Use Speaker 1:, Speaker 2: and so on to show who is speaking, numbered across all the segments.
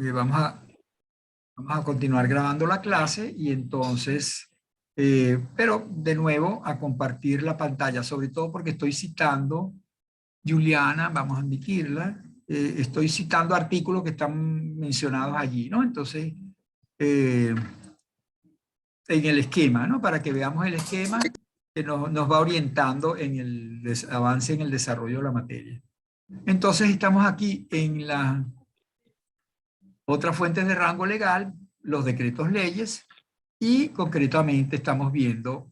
Speaker 1: Vamos a continuar grabando la clase y entonces, pero de nuevo a compartir la pantalla, sobre todo porque estoy citando, Juliana, vamos a admitirla, estoy citando artículos que están mencionados allí, ¿no? Entonces, en el esquema, ¿no? Para que veamos el esquema que nos va orientando en el avance en el desarrollo de la materia. Entonces, estamos aquí en la otras fuentes de rango legal, los decretos leyes, y concretamente estamos viendo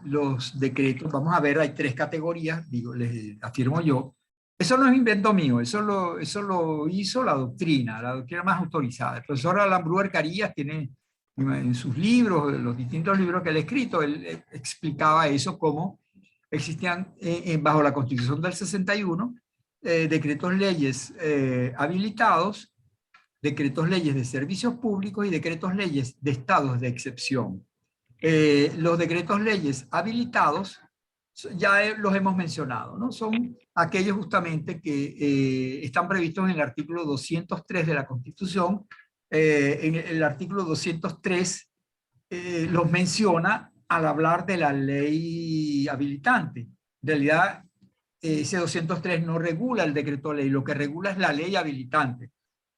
Speaker 1: los decretos. Vamos a ver, hay tres categorías, digo, les afirmo yo. Eso no es invento mío, eso lo hizo la doctrina más autorizada. El profesor Alan Brewer Carías tiene en sus libros, los distintos libros que él ha escrito, él explicaba eso como existían bajo la Constitución del 61 decretos leyes habilitados, decretos leyes de servicios públicos y decretos leyes de estados de excepción. Los decretos leyes habilitados ya los hemos mencionado, ¿no? Son aquellos justamente que están previstos en el artículo 203 de la Constitución. En el artículo 203 los menciona al hablar de la ley habilitante. En realidad, ese 203 no regula el decreto ley, lo que regula es la ley habilitante.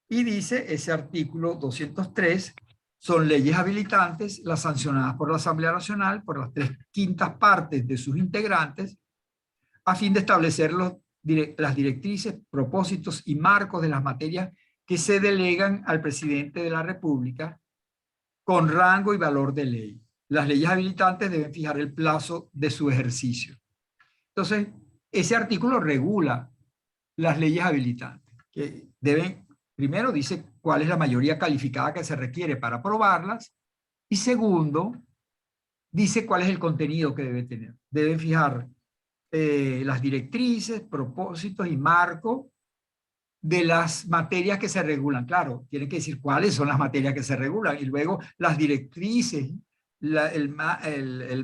Speaker 1: Y dice ese artículo 203, son leyes habilitantes las sancionadas por la Asamblea Nacional, por las 3/5 partes de sus integrantes, a fin de establecer las directrices, propósitos y marcos de las materias que se delegan al presidente de la República con rango y valor de ley. Las leyes habilitantes deben fijar el plazo de su ejercicio. Entonces, ese artículo regula las leyes habilitantes, que deben, primero dice cuál es la mayoría calificada que se requiere para aprobarlas, y segundo, dice cuál es el contenido que debe tener. Debe fijar las directrices, propósitos y marco de las materias que se regulan. Claro, tiene que decir cuáles son las materias que se regulan y luego las directrices, el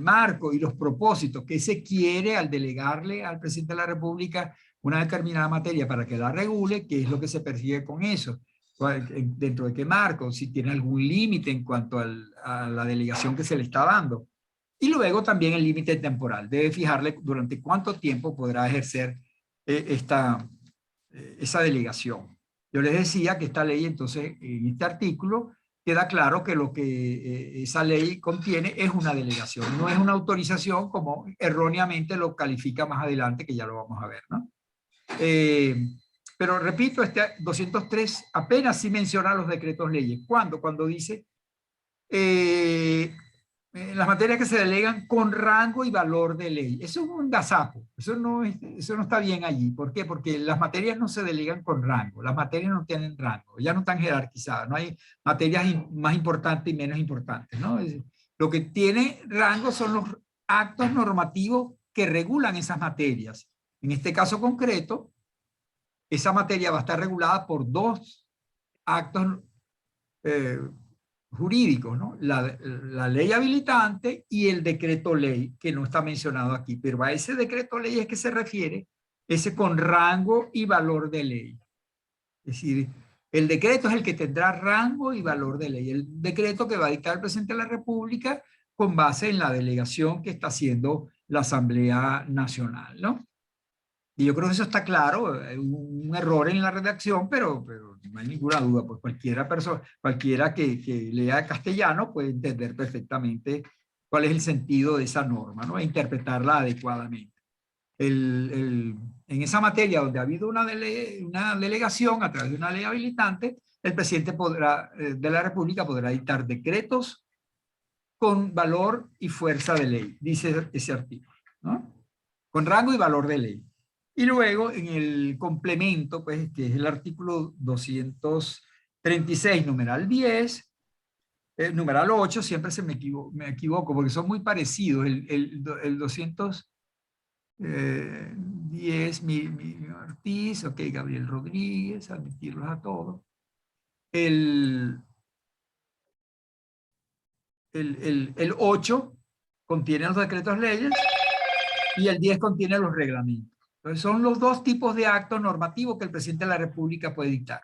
Speaker 1: marco y los propósitos que se quiere al delegarle al presidente de la República una determinada materia para que la regule, qué es lo que se persigue con eso, dentro de qué marco, si tiene algún límite en cuanto a la delegación que se le está dando. Y luego también el límite temporal. Debe fijarle durante cuánto tiempo podrá ejercer esa delegación. Yo les decía que esta ley, entonces, en este artículo, queda claro que lo que esa ley contiene es una delegación, no es una autorización como erróneamente lo califica más adelante, que ya lo vamos a ver, ¿no? Pero repito, este 203 apenas sí menciona los decretos leyes. ¿Cuándo? Cuando dice las materias que se delegan con rango y valor de ley. Eso es un gazapo, eso no está bien allí. ¿Por qué? Porque las materias no se delegan con rango, las materias no tienen rango, ya no están jerarquizadas, no hay materias más importantes y menos importantes, ¿no? Lo que tiene rango son los actos normativos que regulan esas materias. En este caso concreto, esa materia va a estar regulada por dos actos jurídicos, ¿no? La ley habilitante y el decreto ley, que no está mencionado aquí, pero a ese decreto ley es que se refiere, ese con rango y valor de ley. Es decir, el decreto es el que tendrá rango y valor de ley. El decreto que va a dictar el presidente de la República con base en la delegación que está haciendo la Asamblea Nacional, ¿no? Y yo creo que eso está claro, hay un error en la redacción, pero no hay ninguna duda, pues cualquiera que lea castellano puede entender perfectamente cuál es el sentido de esa norma, ¿no? E interpretarla adecuadamente. En esa materia donde ha habido una delegación a través de una ley habilitante, el presidente de la República podrá dictar decretos con valor y fuerza de ley, dice ese artículo, ¿no? Con rango y valor de ley. Y luego en el complemento, pues, que es el artículo 236, numeral 10, numeral 8, siempre me equivoco porque son muy parecidos. El 210, mi Ortiz, ok, Gabriel Rodríguez, admitirlos a todos. El 8 contiene los decretos leyes y el 10 contiene los reglamentos. Entonces son los dos tipos de actos normativos que el presidente de la República puede dictar.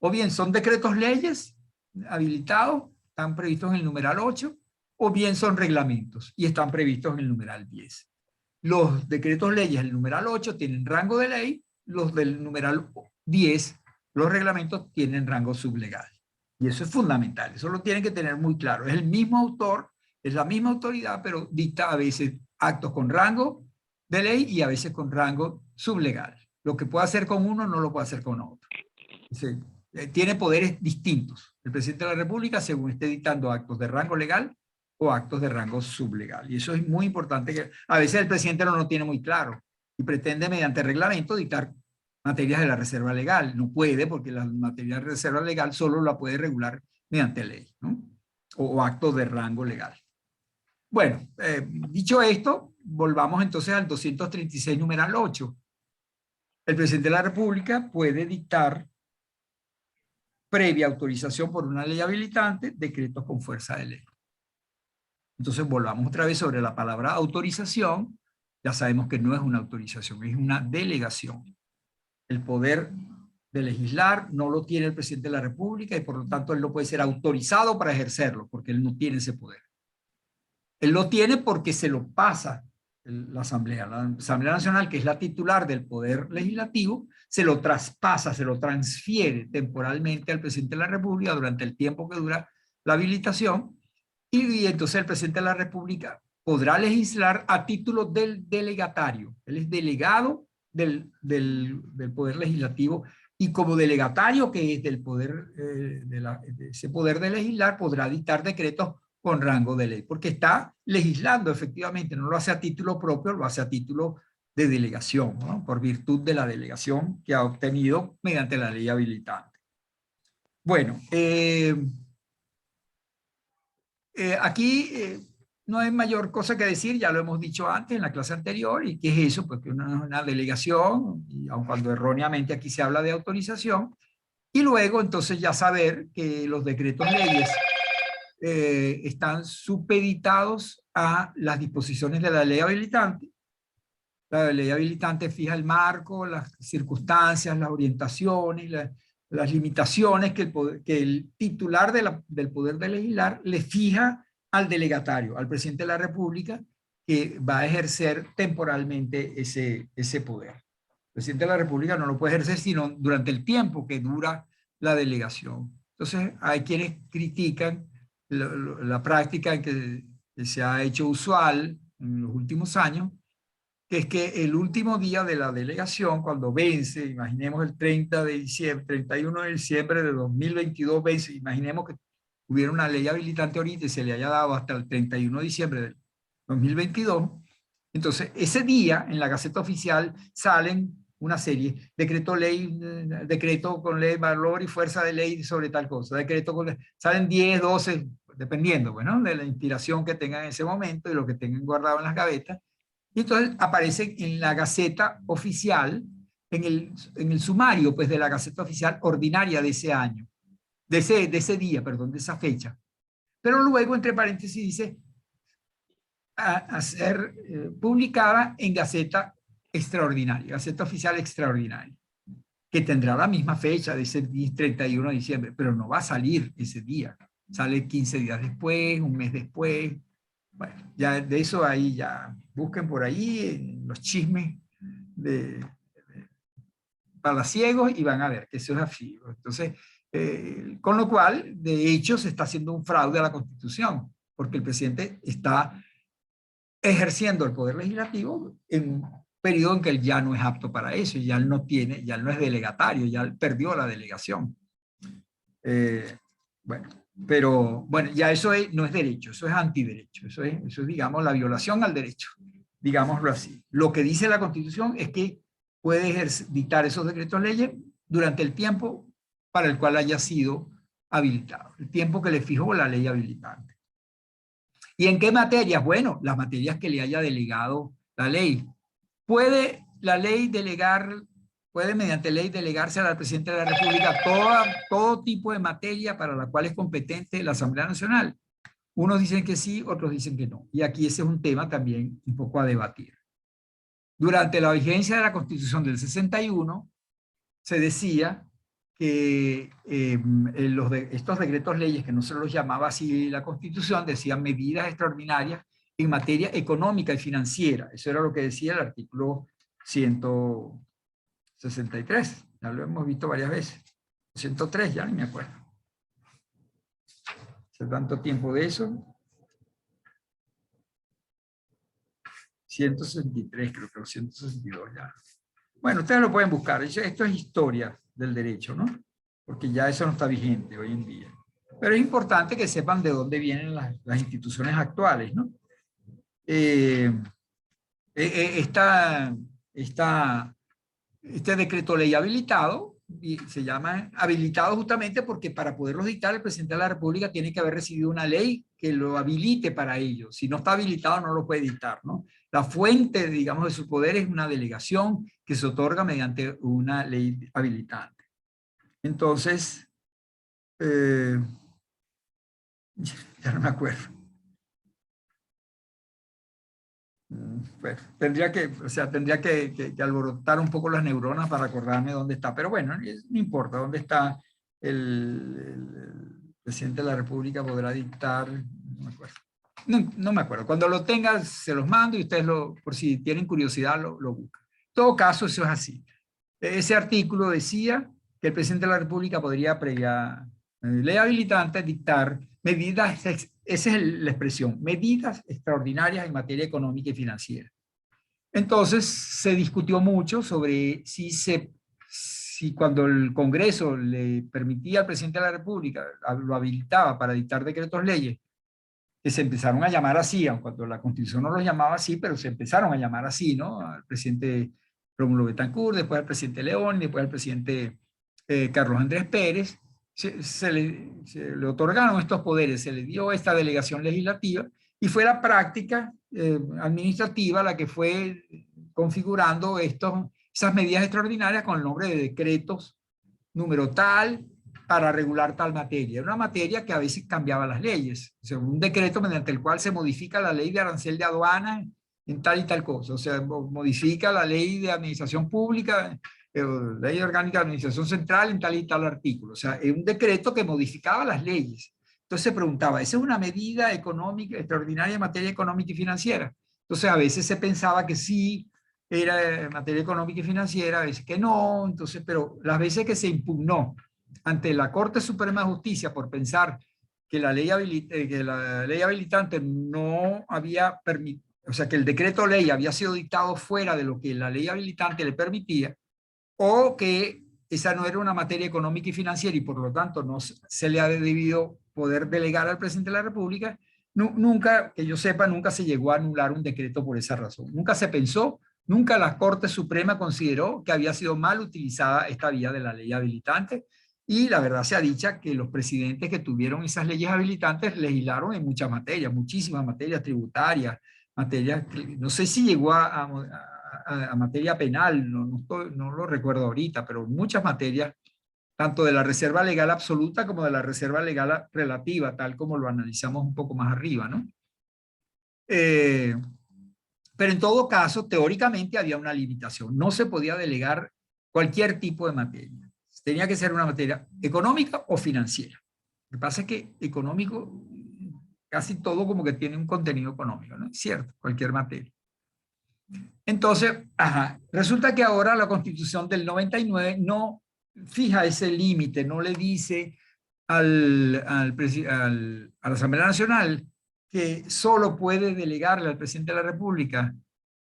Speaker 1: O bien son decretos leyes habilitados, están previstos en el numeral 8, o bien son reglamentos y están previstos en el numeral 10. Los decretos leyes del numeral 8 tienen rango de ley, los del numeral 10, los reglamentos tienen rango sublegal. Y eso es fundamental, eso lo tienen que tener muy claro. Es el mismo autor, es la misma autoridad, pero dicta a veces actos con rango de ley y a veces con rango sublegal. Lo que puede hacer con uno no lo puede hacer con otro. Sí, tiene poderes distintos. El presidente de la República, según esté dictando actos de rango legal o actos de rango sublegal. Y eso es muy importante. Que a veces el presidente no lo tiene muy claro y pretende mediante reglamento dictar materias de la reserva legal. No puede, porque la materia de reserva legal solo la puede regular mediante ley, ¿no? O actos de rango legal. Bueno, dicho esto, volvamos entonces al 236 numeral 8. El presidente de la República puede dictar, previa autorización por una ley habilitante, decretos con fuerza de ley. Entonces volvamos otra vez sobre la palabra autorización. Ya sabemos que no es una autorización, es una delegación. El poder de legislar no lo tiene el presidente de la República y por lo tanto él no puede ser autorizado para ejercerlo, porque él no tiene ese poder. Él lo tiene porque se lo pasa la Asamblea Nacional, que es la titular del poder legislativo, se lo traspasa, se lo transfiere temporalmente al presidente de la República durante el tiempo que dura la habilitación, y entonces el presidente de la República podrá legislar a título del delegatario. Él es delegado del poder legislativo, y como delegatario que es del poder, de ese poder de legislar, podrá dictar decretos con rango de ley, porque está legislando efectivamente, no lo hace a título propio, lo hace a título de delegación, ¿no? Por virtud de la delegación que ha obtenido mediante la ley habilitante. Bueno, aquí no hay mayor cosa que decir, ya lo hemos dicho antes en la clase anterior. ¿Y qué es eso? Pues que una delegación, y aun cuando erróneamente aquí se habla de autorización, y luego entonces ya saber que los decretos leyes están supeditados a las disposiciones de la ley habilitante. La ley habilitante fija el marco, las circunstancias, las orientaciones, las limitaciones que el titular del poder de legislar le fija al delegatario, al presidente de la República, que va a ejercer temporalmente ese poder. El presidente de la República no lo puede ejercer sino durante el tiempo que dura la delegación. Entonces, hay quienes critican la práctica en que se ha hecho usual en los últimos años, que es que el último día de la delegación, cuando vence, imaginemos el 30 de diciembre, 31 de diciembre de 2022 vence, imaginemos que hubiera una ley habilitante ahorita y se le haya dado hasta el 31 de diciembre del 2022, entonces ese día en la Gaceta Oficial salen una serie, decreto con ley, valor y fuerza de ley sobre tal cosa, salen 10, 12, dependiendo, bueno, de la inspiración que tengan en ese momento y lo que tengan guardado en las gavetas. Y entonces aparecen en la Gaceta Oficial, en el sumario pues, de la Gaceta Oficial ordinaria de ese año, de ese día, perdón, de esa fecha. Pero luego, entre paréntesis, dice a ser publicada en Gaceta Extraordinaria, Gaceta Oficial Extraordinaria, que tendrá la misma fecha de ese 31 de diciembre, pero no va a salir ese día. Sale 15 días después, un mes después. Bueno, ya de eso ahí ya busquen por ahí los chismes palaciegos y van a ver que eso es así. Entonces, con lo cual, de hecho, se está haciendo un fraude a la Constitución, porque el presidente está ejerciendo el poder legislativo en un periodo en que él ya no es apto para eso, ya él no tiene, ya él no es delegatario, ya él perdió la delegación. Bueno, pero bueno, ya eso no es derecho, eso es antiderecho, eso es, digamos, la violación al derecho, digámoslo así. Lo que dice la Constitución es que puede dictar esos decretos leyes durante el tiempo para el cual haya sido habilitado, el tiempo que le fijó la ley habilitante. ¿Y en qué materias? Bueno, las materias que le haya delegado la ley. ¿Puede la ley delegar, puede mediante ley delegarse al presidente de la República todo tipo de materia para la cual es competente la Asamblea Nacional? Unos dicen que sí, otros dicen que no. Y aquí ese es un tema también un poco a debatir. Durante la vigencia de la Constitución del 61, se decía que estos decretos leyes, que no se los llamaba así la Constitución, decían medidas extraordinarias en materia económica y financiera. Eso era lo que decía el artículo 163. Ya lo hemos visto varias veces. 103, ya ni me acuerdo. Hace tanto tiempo de eso. 163, creo que 162 ya. Bueno, ustedes lo pueden buscar. Esto es historia del derecho, ¿no? Porque ya eso no está vigente hoy en día. Pero es importante que sepan de dónde vienen las instituciones actuales, ¿no? Este decreto ley habilitado, y se llama habilitado justamente porque para poderlos dictar el presidente de la República tiene que haber recibido una ley que lo habilite para ello. Si no está habilitado no lo puede dictar, ¿no? La fuente, digamos, de su poder es una delegación que se otorga mediante una ley habilitante. Entonces, ya no me acuerdo. Bueno, tendría que alborotar un poco las neuronas para acordarme dónde está, pero bueno, no importa dónde está el presidente de la República, podrá dictar, no me acuerdo. No me acuerdo, cuando lo tenga se los mando y ustedes, por si tienen curiosidad, lo buscan. En todo caso, eso es así. Ese artículo decía que el presidente de la República podría, previa ley habilitante, dictar medidas, esa es la expresión, medidas extraordinarias en materia económica y financiera. Entonces se discutió mucho sobre si cuando el Congreso le permitía al presidente de la República, lo habilitaba para dictar decretos leyes, que se empezaron a llamar así, aun cuando la Constitución no los llamaba así, pero se empezaron a llamar así, ¿no? Al presidente Rómulo Betancourt, después al presidente León, después al presidente Carlos Andrés Pérez, se le otorgaron estos poderes, se le dio esta delegación legislativa y fue la práctica administrativa la que fue configurando esas medidas extraordinarias con el nombre de decretos número tal para regular tal materia. Era una materia que a veces cambiaba las leyes. O sea, un decreto mediante el cual se modifica la ley de arancel de aduana en tal y tal cosa. O sea, modifica la ley de administración pública, ley orgánica de administración central en tal y tal artículo. O sea, es un decreto que modificaba las leyes. Entonces se preguntaba, ¿esa es una medida económica extraordinaria en materia económica y financiera? Entonces a veces se pensaba que sí, era en materia económica y financiera, a veces que no, entonces, pero las veces que se impugnó ante la Corte Suprema de Justicia por pensar que la ley habilitante no había permitido, o sea, que el decreto ley había sido dictado fuera de lo que la ley habilitante le permitía, o que esa no era una materia económica y financiera y por lo tanto no se le ha debido poder delegar al presidente de la República, nunca, que yo sepa, nunca se llegó a anular un decreto por esa razón. Nunca se pensó. Nunca la Corte Suprema consideró que había sido mal utilizada esta vía de la ley habilitante y la verdad sea dicha que los presidentes que tuvieron esas leyes habilitantes legislaron en muchas materias, muchísimas materias tributarias, materias, no sé si llegó a materia penal, no lo recuerdo ahorita, pero muchas materias, tanto de la reserva legal absoluta como de la reserva legal relativa, tal como lo analizamos un poco más arriba, ¿no? Pero en todo caso, teóricamente había una limitación. No se podía delegar cualquier tipo de materia. Tenía que ser una materia económica o financiera. Lo que pasa es que económico, casi todo como que tiene un contenido económico, ¿no? Es cierto, cualquier materia. Entonces, resulta que ahora la Constitución del 99 no fija ese límite, no le dice a la Asamblea Nacional que solo puede delegarle al presidente de la República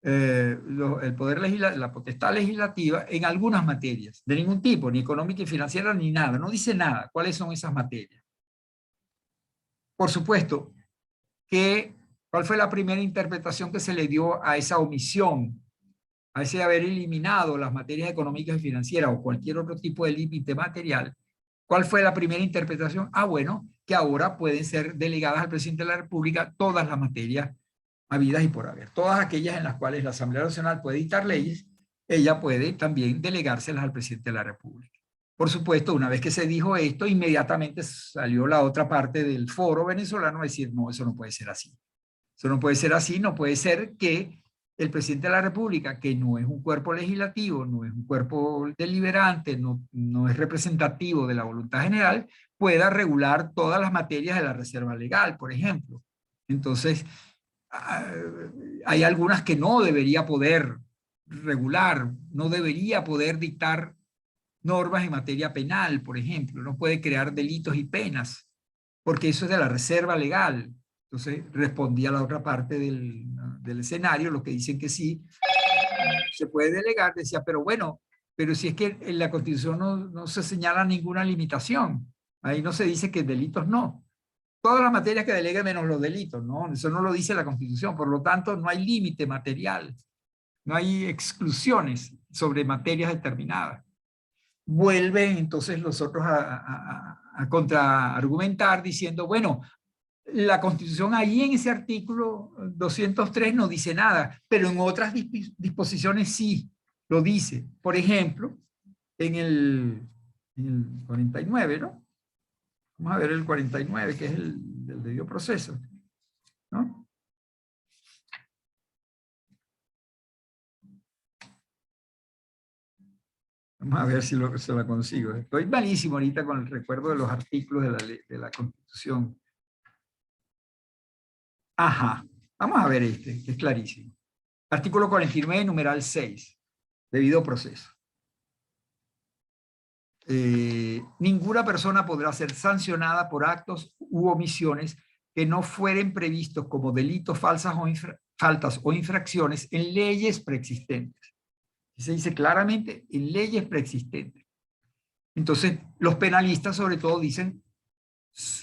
Speaker 1: el poder la potestad legislativa en algunas materias, de ningún tipo, ni económica y financiera, ni nada. No dice nada cuáles son esas materias. Por supuesto, ¿cuál fue la primera interpretación que se le dio a esa omisión, a ese haber eliminado las materias económicas y financieras o cualquier otro tipo de límite material? ¿Cuál fue la primera interpretación? Bueno, que ahora pueden ser delegadas al presidente de la República todas las materias habidas y por haber. Todas aquellas en las cuales la Asamblea Nacional puede dictar leyes, ella puede también delegárselas al presidente de la República. Por supuesto, una vez que se dijo esto, inmediatamente salió la otra parte del foro venezolano a decir, no, eso no puede ser así. Eso no puede ser así, no puede ser que el presidente de la República, que no es un cuerpo legislativo, no es un cuerpo deliberante, no es representativo de la voluntad general, pueda regular todas las materias de la reserva legal, por ejemplo. Entonces, hay algunas que no debería poder regular, no debería poder dictar normas en materia penal, por ejemplo, no puede crear delitos y penas, porque eso es de la reserva legal. Entonces respondía a la otra parte del escenario, los que dicen que sí, se puede delegar, decía, pero bueno, pero si es que en la Constitución no se señala ninguna limitación, ahí no se dice que delitos no. Todas las materias que delegue menos los delitos, ¿no? Eso no lo dice la Constitución, por lo tanto no hay límite material, no hay exclusiones sobre materias determinadas. Vuelven entonces los otros a contraargumentar diciendo, bueno, la Constitución ahí en ese artículo 203 no dice nada, pero en otras disposiciones sí lo dice. Por ejemplo, en el 49, ¿no? Vamos a ver el 49, que es el debido proceso, ¿no? Vamos a ver si se la consigo. Estoy malísimo ahorita con el recuerdo de los artículos de la Constitución. Ajá, vamos a ver este, que es clarísimo. Artículo 49, numeral 6, debido proceso. Ninguna persona podrá ser sancionada por actos u omisiones que no fueren previstos como delitos, faltas o infracciones en leyes preexistentes. Y se dice claramente en leyes preexistentes. Entonces, los penalistas sobre todo dicen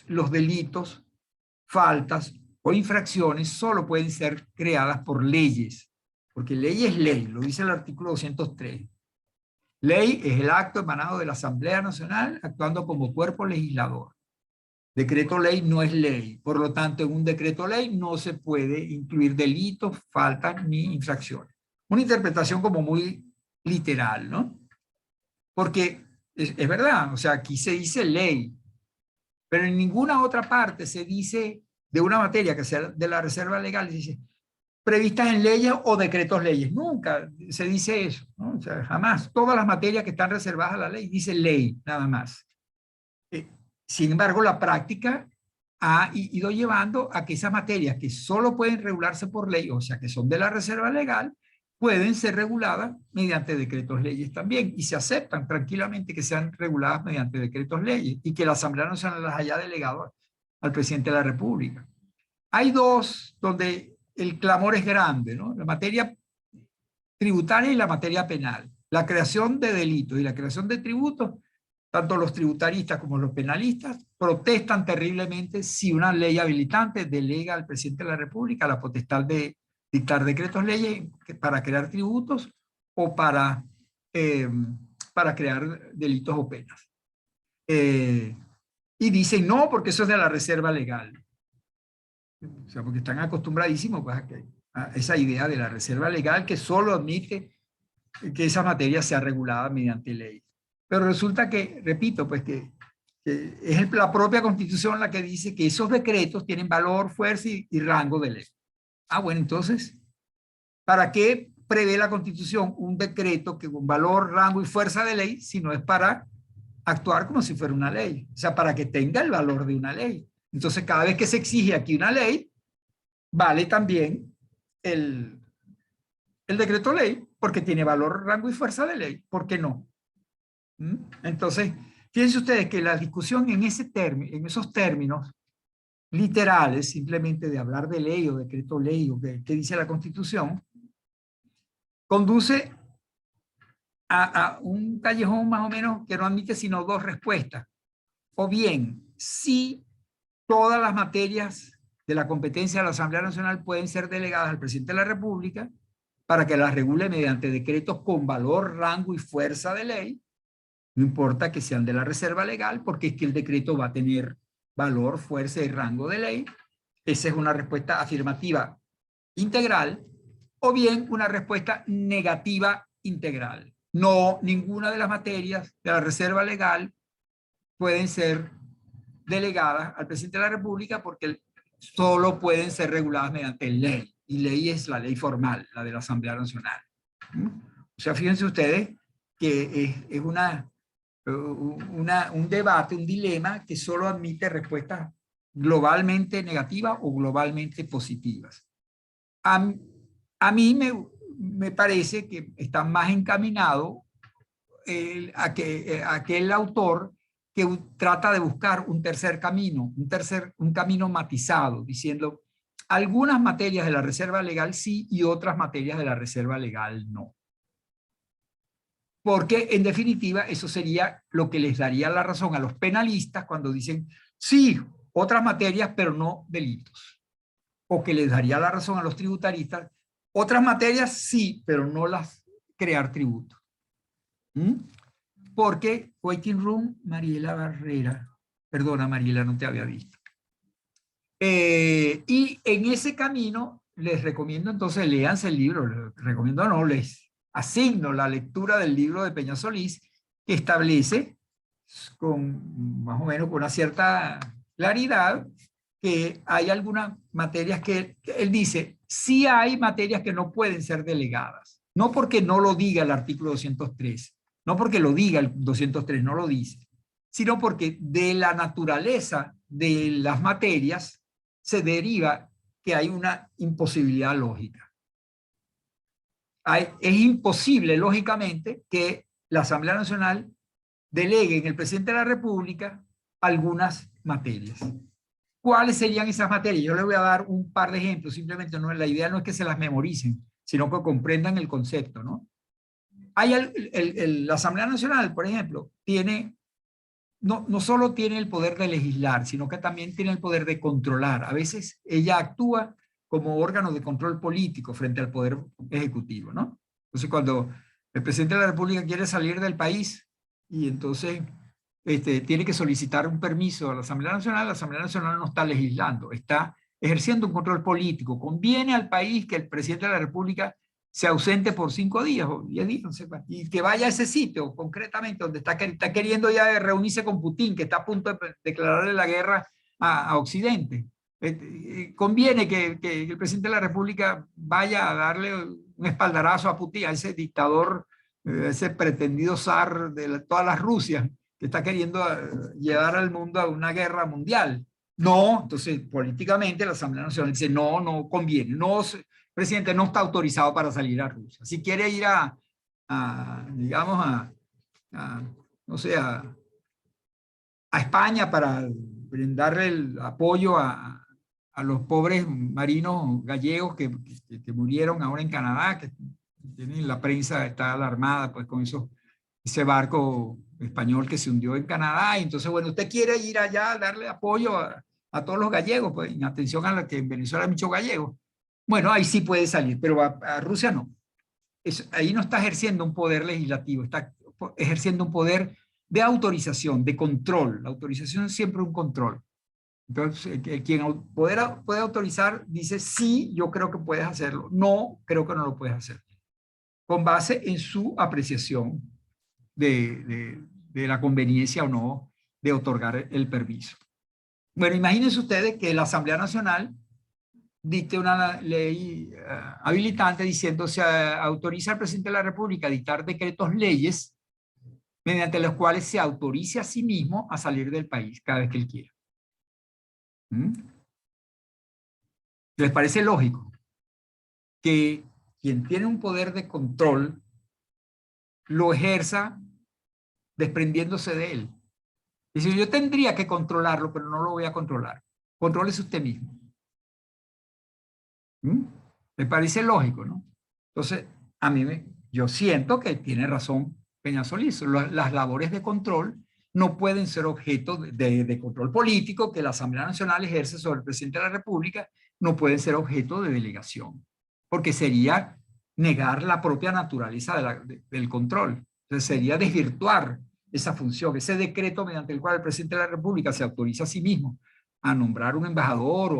Speaker 1: los delitos, faltas o infracciones solo pueden ser creadas por leyes, porque ley es ley, lo dice el artículo 203. Ley es el acto emanado de la Asamblea Nacional actuando como cuerpo legislador. Decreto ley no es ley, por lo tanto en un decreto ley no se puede incluir delitos, faltas ni infracciones. Una interpretación como muy literal, ¿no? Porque es verdad, o sea, aquí se dice ley, pero en ninguna otra parte se dice de una materia que sea de la reserva legal, dice previstas en leyes o decretos leyes. Nunca se dice eso, ¿no? O sea, jamás. Todas las materias que están reservadas a la ley dice ley, nada más. Sin embargo, la práctica ha ido llevando a que esas materias que solo pueden regularse por ley, o sea, que son de la reserva legal, pueden ser reguladas mediante decretos leyes también, y se aceptan tranquilamente que sean reguladas mediante decretos leyes, y que la Asamblea Nacional las haya delegado al presidente de la República. Hay dos donde el clamor es grande, ¿no? La materia tributaria y la materia penal. La creación de delitos y la creación de tributos, tanto los tributaristas como los penalistas protestan terriblemente si una ley habilitante delega al presidente de la República la potestad de dictar decretos leyes para crear tributos o para crear delitos o penas. Y dicen no, porque eso es de la reserva legal. O sea, porque están acostumbradísimos pues, a esa idea de la reserva legal que solo admite que esa materia sea regulada mediante ley. Pero resulta que, repito, pues que es la propia Constitución la que dice que esos decretos tienen valor, fuerza y rango de ley. Ah, bueno, entonces, ¿para qué prevé la Constitución un decreto que con valor, rango y fuerza de ley si no es para actuar como si fuera una ley? O sea, para que tenga el valor de una ley. Entonces, cada vez que se exige aquí una ley, vale también el decreto ley, porque tiene valor, rango y fuerza de ley. ¿Por qué no? Entonces, fíjense ustedes que la discusión en esos términos literales, simplemente de hablar de ley o decreto ley o qué dice la Constitución, conduce a un callejón más o menos que no admite sino dos respuestas. O bien, si todas las materias de la competencia de la Asamblea Nacional pueden ser delegadas al presidente de la República para que las regule mediante decretos con valor, rango y fuerza de ley, no importa que sean de la reserva legal, porque es que el decreto va a tener valor, fuerza y rango de ley. Esa es una respuesta afirmativa integral, o bien una respuesta negativa integral. No, ninguna de las materias de la reserva legal pueden ser delegadas al presidente de la República porque solo pueden ser reguladas mediante ley. y ley es la ley formal, la de la Asamblea Nacional. ¿Mm? O sea, fíjense ustedes que es un debate, un dilema que solo admite respuestas globalmente negativas o globalmente positivas. A, a mí me parece que está más encaminado a que el autor que trata de buscar un tercer camino, un camino matizado, diciendo algunas materias de la reserva legal sí y otras materias de la reserva legal no. Porque en definitiva eso sería lo que les daría la razón a los penalistas cuando dicen sí, otras materias pero no delitos. O que les daría la razón a los tributaristas, otras materias sí, pero no las crear tributo. ¿Mm? Porque Waiting Room, Mariela Barrera, perdona Mariela, no te había visto. Y en ese camino les recomiendo entonces, léanse el libro, les recomiendo no, les asigno la lectura del libro de Peña Solís, que establece con más o menos con una cierta claridad que hay algunas materias que él dice, sí hay materias que no pueden ser delegadas, no porque no lo diga el artículo 203, no porque lo diga el 203, no lo dice, sino porque de la naturaleza de las materias se deriva que hay una imposibilidad lógica. Es imposible, lógicamente, que la Asamblea Nacional delegue en el presidente de la República algunas materias. ¿Cuáles serían esas materias? Yo les voy a dar un par de ejemplos, simplemente no, la idea no es que se las memoricen, sino que comprendan el concepto, ¿no? La Asamblea Nacional, por ejemplo, no solo tiene el poder de legislar, sino que también tiene el poder de controlar. A veces ella actúa como órgano de control político frente al poder ejecutivo, ¿no? Entonces, cuando el presidente de la República quiere salir del país y entonces tiene que solicitar un permiso a la Asamblea Nacional no está legislando, está ejerciendo un control político. Conviene al país que el presidente de la República se ausente por 5 días o 10 días, no sé, y que vaya a ese sitio concretamente donde está queriendo ya reunirse con Putin, que está a punto de declararle la guerra a Occidente. Conviene que el presidente de la República vaya a darle un espaldarazo a Putin, a ese dictador, ese pretendido zar de todas las Rusias, que está queriendo llevar al mundo a una guerra mundial. No, entonces políticamente la Asamblea Nacional dice, no, no conviene, no, presidente no está autorizado para salir a Rusia. Si quiere ir digamos, no sé, a España para brindarle el apoyo a los pobres marinos gallegos que murieron ahora en Canadá, que tienen la prensa está alarmada pues con ese barco español que se hundió en Canadá, y entonces, bueno, usted quiere ir allá a darle apoyo a todos los gallegos, pues en atención a la que en Venezuela hay muchos gallegos. Bueno, ahí sí puede salir, pero a Rusia no. Ahí no está ejerciendo un poder legislativo, está ejerciendo un poder de autorización, de control. La autorización es siempre un control. Entonces, quien puede autorizar dice, sí, yo creo que puedes hacerlo. No, creo que no lo puedes hacer. Con base en su apreciación de la conveniencia o no de otorgar el permiso. Bueno, imagínense ustedes que la Asamblea Nacional dicte una ley habilitante diciendo se autoriza al presidente de la República a dictar decretos leyes mediante los cuales se autorice a sí mismo a salir del país cada vez que él quiera. ¿Mm? ¿Les parece lógico que quien tiene un poder de control lo ejerza desprendiéndose de él? Dice, yo tendría que controlarlo, pero no lo voy a controlar. Contrólese usted mismo. ¿Mm? Me parece lógico, ¿no? Entonces, yo siento que tiene razón Peña Solís. Las labores de control no pueden ser objeto de control político que la Asamblea Nacional ejerce sobre el presidente de la República, no pueden ser objeto de delegación, porque sería negar la propia naturaleza del control. Entonces, sería desvirtuar esa función, ese decreto mediante el cual el presidente de la República se autoriza a sí mismo a nombrar un embajador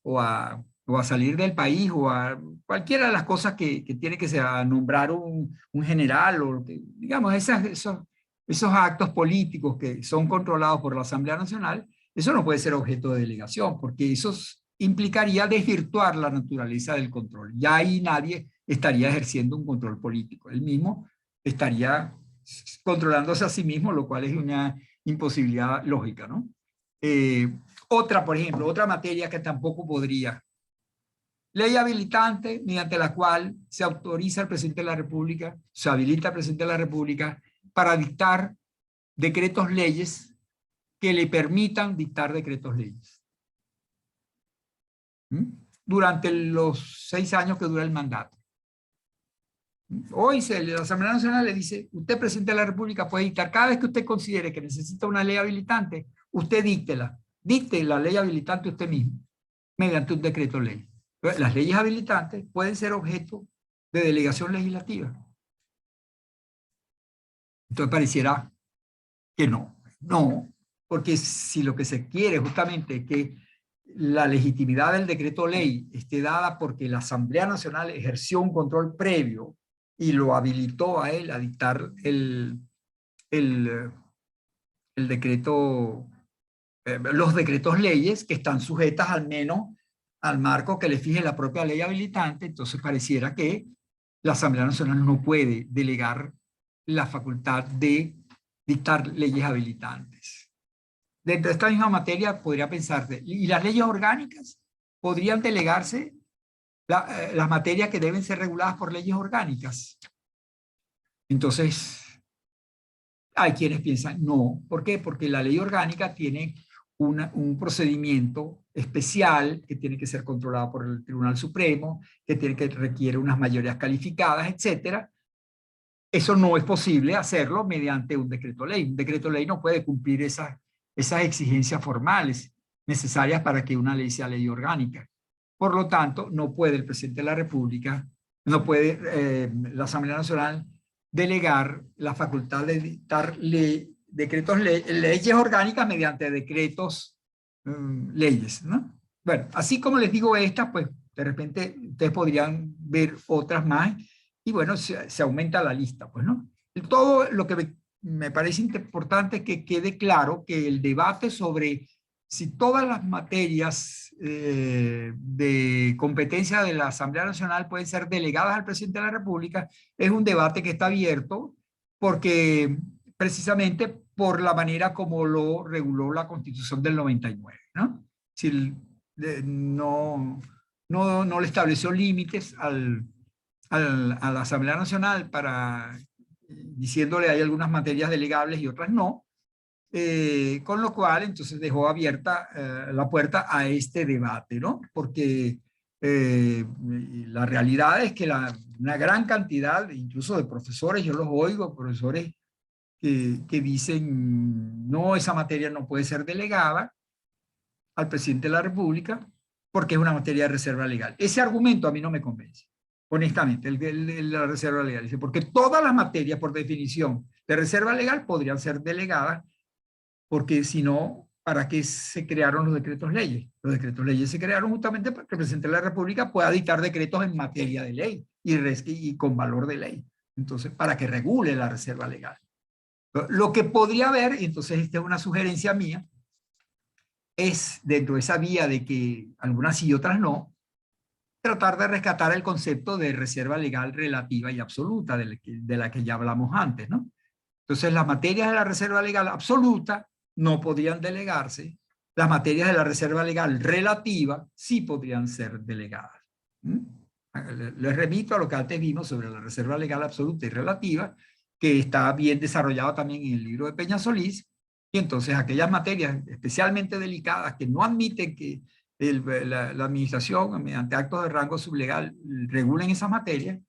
Speaker 1: o a salir del país o a cualquiera de las cosas que tiene que ser, a nombrar un general o, digamos, esos actos políticos que son controlados por la Asamblea Nacional, eso no puede ser objeto de delegación, porque implicaría desvirtuar la naturaleza del control. Ya ahí nadie estaría ejerciendo un control político. Él mismo estaría controlándose a sí mismo, lo cual es una imposibilidad lógica, ¿no? Otra, por ejemplo, otra materia que tampoco podría. Ley habilitante mediante la cual se autoriza al presidente de la República, se habilita al presidente de la República para dictar decretos leyes que le permitan dictar decretos leyes. Durante los 6 años que dura el mandato. Hoy la Asamblea Nacional le dice, usted, presidente de la República, puede dictar, cada vez que usted considere que necesita una ley habilitante, usted díctela. Dicte la ley habilitante usted mismo, mediante un decreto ley. Las leyes habilitantes pueden ser objeto de delegación legislativa. Entonces pareciera que no. No, porque si lo que se quiere justamente es que la legitimidad del decreto ley esté dada porque la Asamblea Nacional ejerció un control previo y lo habilitó a él a dictar el decreto, los decretos leyes que están sujetas al menos al marco que le fije la propia ley habilitante, entonces pareciera que la Asamblea Nacional no puede delegar la facultad de dictar leyes habilitantes. Dentro de esta misma materia podría pensarse, ¿y las leyes orgánicas podrían delegarse las materias que deben ser reguladas por leyes orgánicas? Entonces, hay quienes piensan no. ¿Por qué? Porque la ley orgánica tiene un procedimiento especial que tiene que ser controlado por el Tribunal Supremo, que requiere unas mayorías calificadas, etcétera. Eso no es posible hacerlo mediante un decreto ley. Un decreto ley no puede cumplir esas exigencias formales necesarias para que una ley sea ley orgánica. Por lo tanto, no puede el presidente de la República, no puede la Asamblea Nacional delegar la facultad de dictar leyes orgánicas mediante decretos leyes, ¿no? Bueno, así como les digo estas, pues de repente ustedes podrían ver otras más y bueno, se aumenta la lista, pues, ¿no? Todo lo que me parece importante es que quede claro que el debate sobre si todas las materias de competencia de la Asamblea Nacional pueden ser delegadas al presidente de la República es un debate que está abierto porque precisamente por la manera como lo reguló la Constitución del 99, ¿no? Si no le estableció límites a la Asamblea Nacional diciéndole hay algunas materias delegables y otras no, con lo cual entonces dejó abierta la puerta a este debate, ¿no? Porque la realidad es que una gran cantidad, incluso de profesores, yo los oigo, profesores que dicen, no, esa materia no puede ser delegada al presidente de la República porque es una materia de reserva legal. Ese argumento a mí no me convence, honestamente, la reserva legal. Dice, porque todas las materias, por definición, de reserva legal podrían ser delegadas, porque si no, ¿para qué se crearon los decretos leyes? Los decretos leyes se crearon justamente para que el presidente de la República pueda dictar decretos en materia de ley y con valor de ley. Entonces, para que regule la reserva legal. Lo que podría haber, y entonces esta es una sugerencia mía, es dentro de esa vía de que algunas sí y otras no, tratar de rescatar el concepto de reserva legal relativa y absoluta de la que ya hablamos antes, ¿no? Entonces, las materias de la reserva legal absoluta no podrían delegarse, las materias de la reserva legal relativa sí podrían ser delegadas. Les remito a lo que antes vimos sobre la reserva legal absoluta y relativa, que está bien desarrollado también en el libro de Peña Solís, y entonces aquellas materias especialmente delicadas que no admiten que la administración, mediante actos de rango sublegal, regulen esas materias,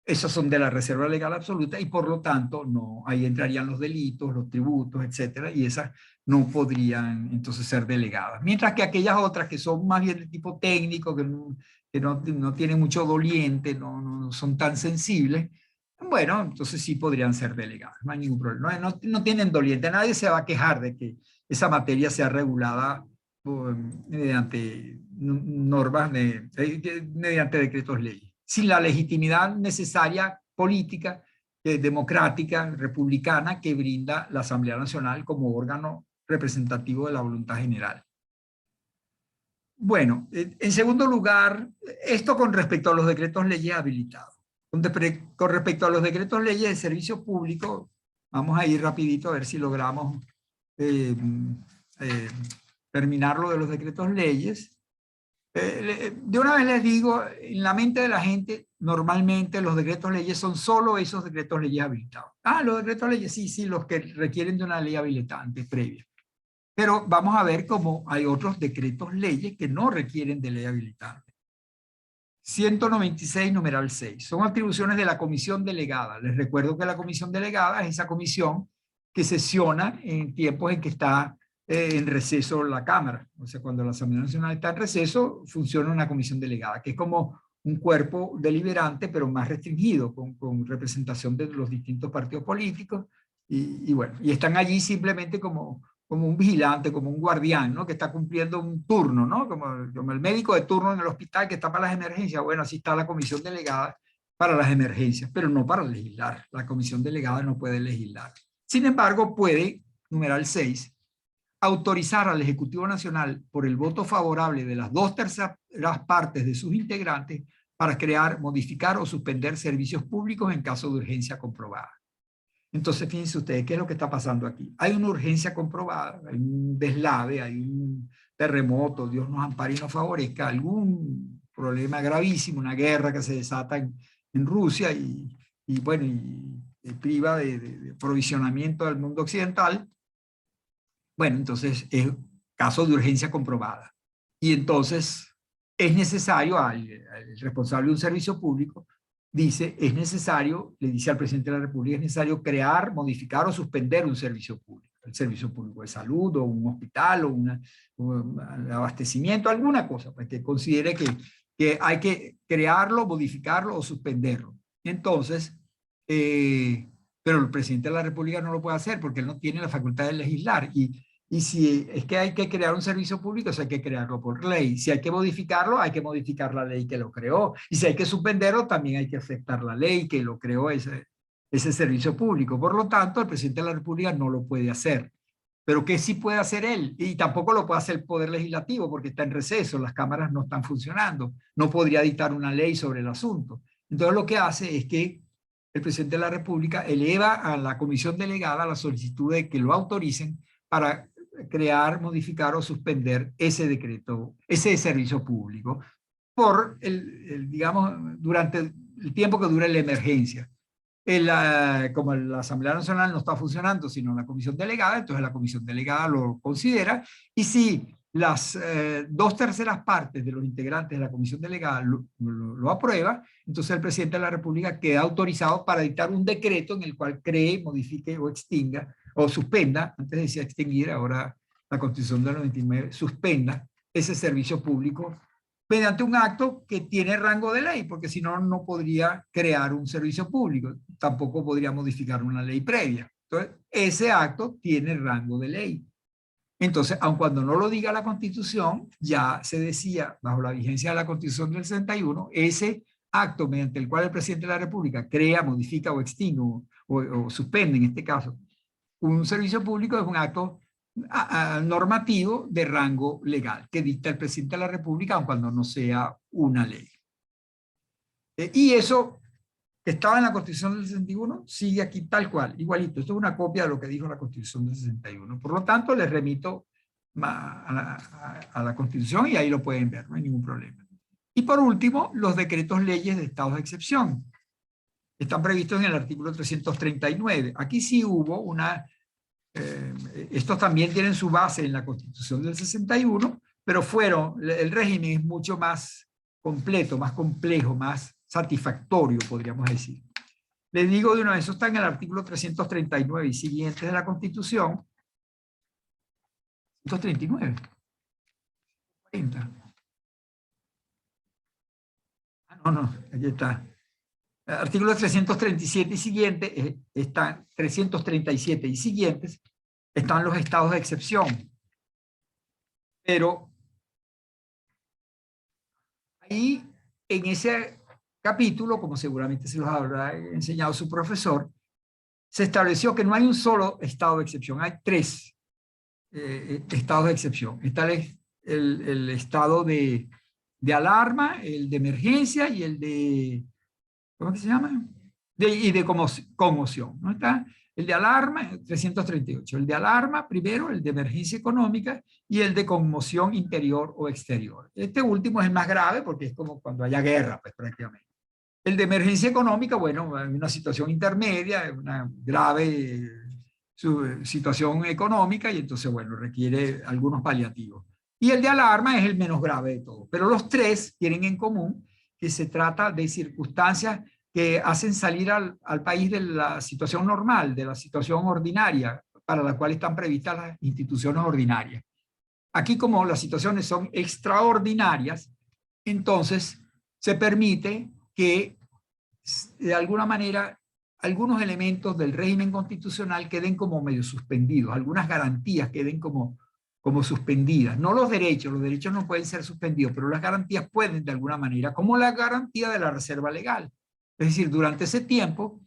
Speaker 1: esos son de la reserva legal absoluta y por lo tanto no, ahí entrarían los delitos, los tributos, etcétera, y esas no podrían entonces ser delegadas. Mientras que aquellas otras que son más bien de tipo técnico, que no tienen mucho doliente, no son tan sensibles, bueno, entonces sí podrían ser delegadas, no hay ningún problema. No tienen doliente, nadie se va a quejar de que esa materia sea regulada mediante normas, mediante decretos leyes, sin la legitimidad necesaria política, democrática, republicana que brinda la Asamblea Nacional como órgano representativo de la voluntad general. Bueno, en segundo lugar, esto con respecto a los decretos leyes habilitados. Con respecto a los decretos leyes de servicio público, vamos a ir rapidito a ver si logramos eh, eh, terminar lo de los decretos leyes. De una vez les digo, en la mente de la gente, normalmente los decretos leyes son solo esos decretos leyes habilitados. Ah, los decretos leyes, sí, sí, los que requieren de una ley habilitante previa. Pero vamos a ver cómo hay otros decretos leyes que no requieren de ley habilitante. 196, numeral 6. Son atribuciones de la comisión delegada. Les recuerdo que la comisión delegada es esa comisión que sesiona en tiempos en que está en receso la Cámara. O sea, cuando la Asamblea Nacional está en receso, funciona una comisión delegada, que es como un cuerpo deliberante, pero más restringido, con representación de los distintos partidos políticos. Y bueno, y están allí simplemente como un vigilante, como un guardián, ¿no? Que está cumpliendo un turno, ¿no? Como el médico de turno en el hospital que está para las emergencias. Bueno, así está la comisión delegada para las emergencias, pero no para legislar. La comisión delegada no puede legislar. Sin embargo, puede, numeral 6, autorizar al Ejecutivo Nacional por el voto favorable de las 2/3 partes de sus integrantes para crear, modificar o suspender servicios públicos en caso de urgencia comprobada. Entonces, fíjense ustedes, ¿qué es lo que está pasando aquí? Hay una urgencia comprobada, hay un deslave, hay un terremoto, Dios nos ampare y nos favorezca, algún problema gravísimo, una guerra que se desata en Rusia y bueno, y priva de aprovisionamiento del mundo occidental. Bueno, entonces es caso de urgencia comprobada. Y entonces es necesario al responsable de un servicio público dice, es necesario, le dice al presidente de la República, es necesario crear, modificar o suspender un servicio público, el servicio público de salud o un hospital o un abastecimiento, alguna cosa, pues, que considere que hay que crearlo, modificarlo o suspenderlo. Entonces, pero el presidente de la República no lo puede hacer porque él no tiene la facultad de legislar y si es que hay que crear un servicio público, eso hay que crearlo por ley. Si hay que modificarlo, hay que modificar la ley que lo creó. Y si hay que suspenderlo, también hay que aceptar la ley que lo creó ese servicio público. Por lo tanto, el presidente de la República no lo puede hacer. Pero ¿qué sí puede hacer él? Y tampoco lo puede hacer el Poder Legislativo porque está en receso, las cámaras no están funcionando. No podría dictar una ley sobre el asunto. Entonces lo que hace es que el presidente de la República eleva a la comisión delegada la solicitud de que lo autoricen para crear, modificar o suspender ese decreto, ese servicio público, por digamos, durante el tiempo que dure la emergencia. Como la Asamblea Nacional no está funcionando, sino la comisión delegada, entonces la comisión delegada lo considera, y si las 2/3 partes de los integrantes de la comisión delegada lo aprueba, entonces el presidente de la República queda autorizado para dictar un decreto en el cual cree, modifique o extinga, o suspenda, antes decía extinguir, ahora la Constitución del 99, suspenda ese servicio público mediante un acto que tiene rango de ley, porque si no, no podría crear un servicio público, tampoco podría modificar una ley previa. Entonces, ese acto tiene rango de ley. Entonces, aun cuando no lo diga la Constitución, ya se decía, bajo la vigencia de la Constitución del 61, ese acto mediante el cual el presidente de la República crea, modifica o extingue o suspende, en este caso, un servicio público es un acto normativo de rango legal que dicta el presidente de la República, aun cuando no sea una ley. Y eso que estaba en la Constitución del 61 sigue aquí tal cual, igualito. Esto es una copia de lo que dijo la Constitución del 61. Por lo tanto, les remito a la Constitución y ahí lo pueden ver, no hay ningún problema. Y por último, los decretos leyes de estados de excepción. Están previstos en el artículo 339. Aquí sí hubo una... estos también tienen su base en la Constitución del 61, pero el régimen es mucho más completo, más complejo, más satisfactorio, podríamos decir. Les digo de una vez, eso está en el artículo 339 y siguientes de la Constitución. 139. 40. No, aquí está. Artículos 337 y siguientes, están 337 y siguientes, están los estados de excepción. Pero ahí, en ese capítulo, como seguramente se los habrá enseñado su profesor, se estableció que no hay un solo estado de excepción, hay 3 estados de excepción. Está el el estado de alarma, el de emergencia y el de, ¿cómo que se llama? Y de conmoción, ¿no está? El de alarma, 338. El de alarma, primero, el de emergencia económica y el de conmoción interior o exterior. Este último es el más grave porque es como cuando haya guerra, pues prácticamente. El de emergencia económica, bueno, una situación intermedia, una grave situación económica y entonces, bueno, requiere algunos paliativos. Y el de alarma es el menos grave de todos. Pero los tres tienen en común que se trata de circunstancias que hacen salir al país de la situación normal, de la situación ordinaria, para la cual están previstas las instituciones ordinarias. Aquí, como las situaciones son extraordinarias, entonces se permite que de alguna manera algunos elementos del régimen constitucional queden como medio suspendidos, algunas garantías queden como suspendidas. No los derechos no pueden ser suspendidos, pero las garantías pueden de alguna manera, como la garantía de la reserva legal. Es decir, durante ese tiempo,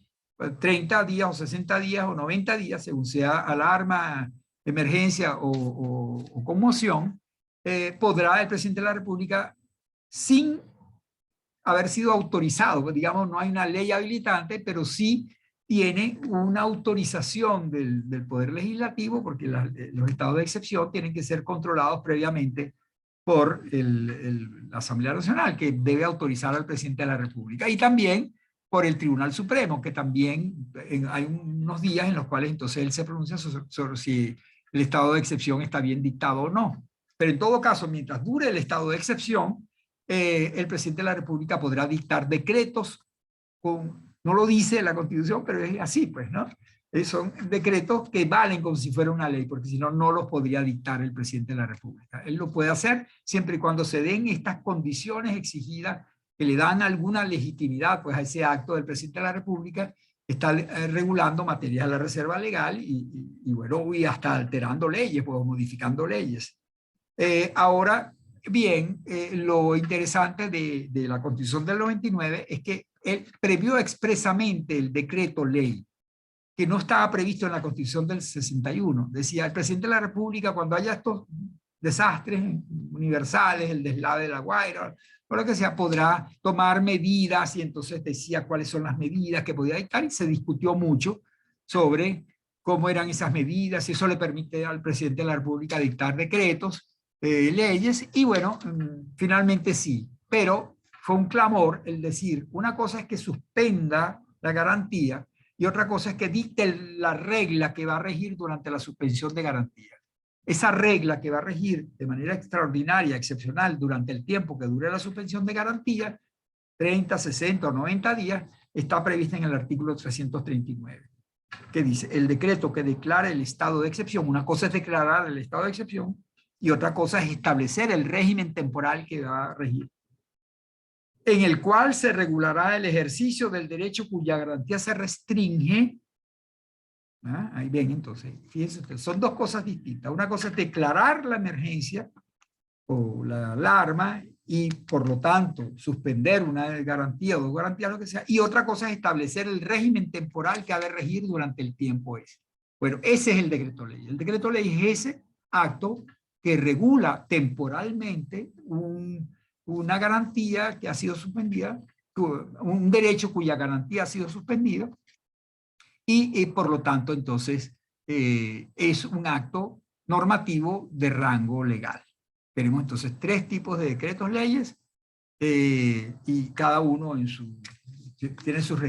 Speaker 1: 30 días o 60 días o 90 días, según sea alarma, emergencia o conmoción, podrá el presidente de la República, sin haber sido autorizado, digamos, no hay una ley habilitante, pero sí tiene una autorización del Poder Legislativo, porque los estados de excepción tienen que ser controlados previamente por la Asamblea Nacional, que debe autorizar al presidente de la República, y también por el Tribunal Supremo, que también hay unos días en los cuales entonces él se pronuncia sobre si el estado de excepción está bien dictado o no. Pero en todo caso, mientras dure el estado de excepción, el presidente de la República podrá dictar decretos no lo dice la Constitución, pero es así, pues, ¿no? Son decretos que valen como si fuera una ley, porque si no, no los podría dictar el presidente de la República. Él lo puede hacer siempre y cuando se den estas condiciones exigidas que le dan alguna legitimidad, pues, a ese acto del presidente de la República. Está regulando materias de la reserva legal bueno, y hasta alterando leyes, pues, modificando leyes. Ahora, bien, lo interesante de la Constitución del 99 es que él previó expresamente el decreto ley, que no estaba previsto en la Constitución del 61. Decía, el presidente de la República, cuando haya estos desastres universales, el deslave de La Guaira, o lo que sea, podrá tomar medidas, y entonces decía cuáles son las medidas que podía dictar, y se discutió mucho sobre cómo eran esas medidas, y eso le permite al presidente de la República dictar decretos, leyes, y bueno, finalmente sí, pero fue un clamor el decir, una cosa es que suspenda la garantía y otra cosa es que dicte la regla que va a regir durante la suspensión de garantía. Esa regla que va a regir de manera extraordinaria, excepcional, durante el tiempo que dure la suspensión de garantía, 30, 60 o 90 días, está prevista en el artículo 339, que dice, el decreto que declara el estado de excepción, una cosa es declarar el estado de excepción y otra cosa es establecer el régimen temporal que va a regir, en el cual se regulará el ejercicio del derecho cuya garantía se restringe. ¿Ah? Ahí ven, entonces, fíjense ustedes, son dos cosas distintas. Una cosa es declarar la emergencia o la alarma y, por lo tanto, suspender una garantía o dos garantías, lo que sea, y otra cosa es establecer el régimen temporal que ha de regir durante el tiempo ese. Bueno, ese es el decreto ley. El decreto ley es ese acto que regula temporalmente una garantía que ha sido suspendida, un derecho cuya garantía ha sido suspendida, y por lo tanto, entonces, es un acto normativo de rango legal. Tenemos entonces tres tipos de decretos leyes y cada uno tiene sus